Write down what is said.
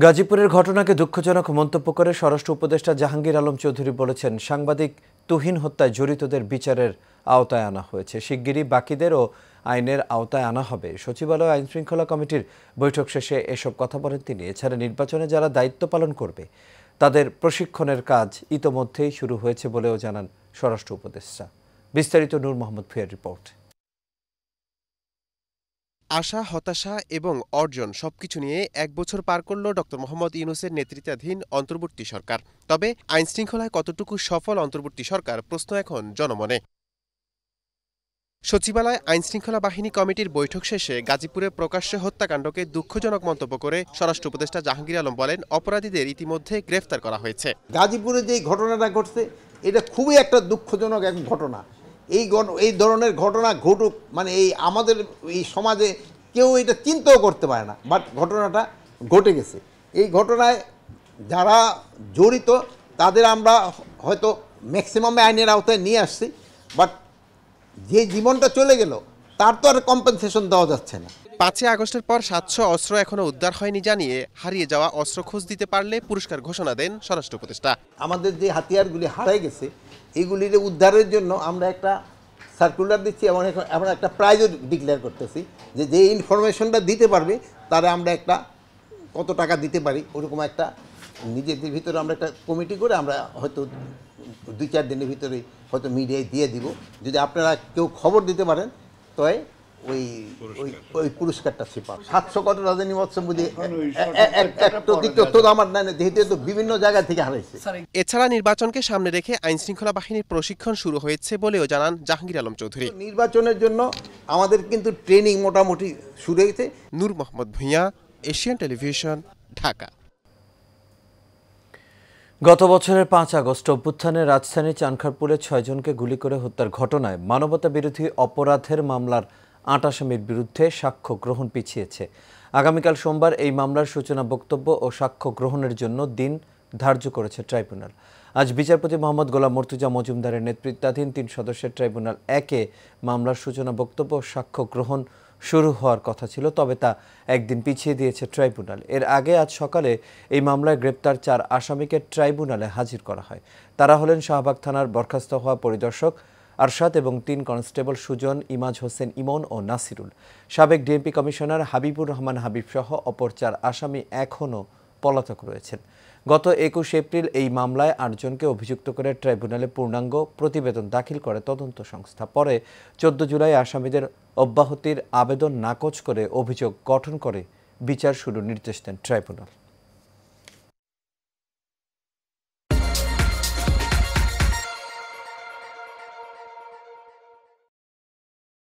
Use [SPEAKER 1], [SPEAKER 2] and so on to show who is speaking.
[SPEAKER 1] গাজীপুরের ঘটনাকে দুঃখজনক মন্তব্য করে স্বরাষ্ট্র উপদেষ্টা জাহাঙ্গীর আলম চৌধুরী বলেছেন, সাংবাদিক তুহিন হত্যায় জড়িতদের বিচারের আওতায় আনা হয়েছে। শিগগিরই বাকিদেরও আইনের আওতায় আনা হবে। সচিবালয় আইনশৃঙ্খলা কমিটির বৈঠক শেষে এসব কথা বলেন তিনি। এছাড়া নির্বাচনে যারা দায়িত্ব পালন করবে তাদের প্রশিক্ষণের কাজ ইতোমধ্যেই শুরু হয়েছে বলেও জানান স্বরাষ্ট্র উপদেষ্টা। বিস্তারিত নূর মোহাম্মদ ফুয়ার রিপোর্ট।
[SPEAKER 2] আশা, হতাশা এবং অর্জন সবকিছু নিয়ে এক বছর পার করল ডক্টর মোহাম্মদ ইউনূসের নেতৃত্বাধীন অন্তর্বর্তী সরকার। তবে আইনশৃঙ্খলায় কতটুকু সফল অন্তর্বর্তী সরকার, প্রশ্ন এখন জনমনে। সচিবালয় আইনশৃঙ্খলা বাহিনী কমিটির বৈঠক শেষে গাজীপুরে প্রকাশ্যে হত্যাকাণ্ডকে দুঃখজনক মন্তব্য করে স্বরাষ্ট্র উপদেষ্টা জাহাঙ্গীর আলম বলেন, অপরাধীদের ইতিমধ্যে গ্রেফতার করা হয়েছে।
[SPEAKER 3] গাজীপুরে যে ঘটনাটা ঘটছে এটা খুবই একটা দুঃখজনক এক ঘটনা। এই ধরনের ঘটনা ঘটুক মানে আমাদের এই সমাজে কেউ এটা চিন্তাও করতে পারে না, বাট ঘটনাটা ঘটে গেছে। এই ঘটনায় যারা জড়িত তাদের আমরা হয়তো ম্যাক্সিমামে আইনের আওতায় নিয়ে আসছি, বাট যে জীবনটা চলে গেল তার তো আর কম্পেনসেশন দেওয়া যাচ্ছে না।
[SPEAKER 2] 5 আগস্টের পর 700 অস্ত্র এখনো উদ্ধার হয়নি জানিয়ে হারিয়ে যাওয়া অস্ত্র খোঁজ দিতে পারলে পুরস্কার ঘোষণা দেন স্বরাষ্ট্র উপদেষ্টা।
[SPEAKER 3] আমাদের যে হাতিয়ারগুলি হারাই গেছে এগুলির উদ্ধারের জন্য আমরা একটা সার্কুলার দিচ্ছি এবং আমরা একটা প্রাইজও ডিক্লেয়ার করতেছি যে ইনফরমেশনটা দিতে পারবে তারা আমরা একটা কত টাকা দিতে পারি, ওরকম একটা নিজেদের ভিতরে আমরা একটা কমিটি করে আমরা হয়তো 2-4 দিনের ভিতরে হয়তো মিডিয়ায় দিয়ে দিব। যদি আপনারা কেউ খবর দিতে পারেন তো ওই পুরস্কারটা সে পাবে। 700 কত রাজধানী মৎস্য বুঝি আমার নাই, যেহেতু বিভিন্ন জায়গা থেকে হারাইছে।
[SPEAKER 2] এছাড়া নির্বাচনকে সামনে রেখে আইনশৃঙ্খলা বাহিনীর প্রশিক্ষণ শুরু হয়েছে বলেও জানান জাহাঙ্গীর আলম চৌধুরী।
[SPEAKER 3] নির্বাচনের জন্য আমাদের কিন্তু ট্রেনিং মোটামুটি শুরু হয়েছে।
[SPEAKER 2] নূর মোহাম্মদ ভূঁইয়া, এশিয়ান টেলিভিশন, ঢাকা।
[SPEAKER 1] গত বছরের 5 আগস্ট অভ্যুত্থানে রাজধানী চানখারপুরে 6 জনকে গুলি করে হত্যার ঘটনায় মানবতা বিরোধী অপরাধের মামলার 8 আসামির বিরুদ্ধে সাক্ষ্য গ্রহণ পিছিয়েছে। আগামীকাল সোমবার এই মামলার সূচনা বক্তব্য ও সাক্ষ্য গ্রহণের জন্য দিন ধার্য করেছে ট্রাইব্যুনাল। আজ বিচারপতি মোহাম্মদ গোলাম মর্তুজা মজুমদারের নেতৃত্বাধীন 3 সদস্যের ট্রাইব্যুনাল 1-এ মামলার সূচনা বক্তব্য ও সাক্ষ্য গ্রহণ শুরু হওয়ার কথা ছিল, তবে তা একদিন পিছিয়ে দিয়েছে ট্রাইব্যুনাল। এর আগে আজ সকালে এই মামলায় গ্রেপ্তার 4 আসামিকে ট্রাইব্যুনালে হাজির করা হয়। তারা হলেন শাহবাগ থানার বরখাস্ত হওয়া পরিদর্শক আরশাদ এবং 3 কনস্টেবল সুজন, ইমাজ হোসেন ইমন ও নাসিরুল। সাবেক ডিএমপি কমিশনার হাবিবুর রহমান হাবিব সহ অপর 4 আসামি এখনও পলাতক রয়েছেন। গত 21 এপ্রিল এই মামলায় 8 জনকে অভিযুক্ত করে ট্রাইব্যুনালে পূর্ণাঙ্গ প্রতিবেদন দাখিল করে তদন্ত সংস্থা। পরে 14 জুলাই আসামিদের অব্যাহতির আবেদন নাকচ করে অভিযোগ গঠন করে বিচার শুরুর নির্দেশ দেন ট্রাইব্যুনাল।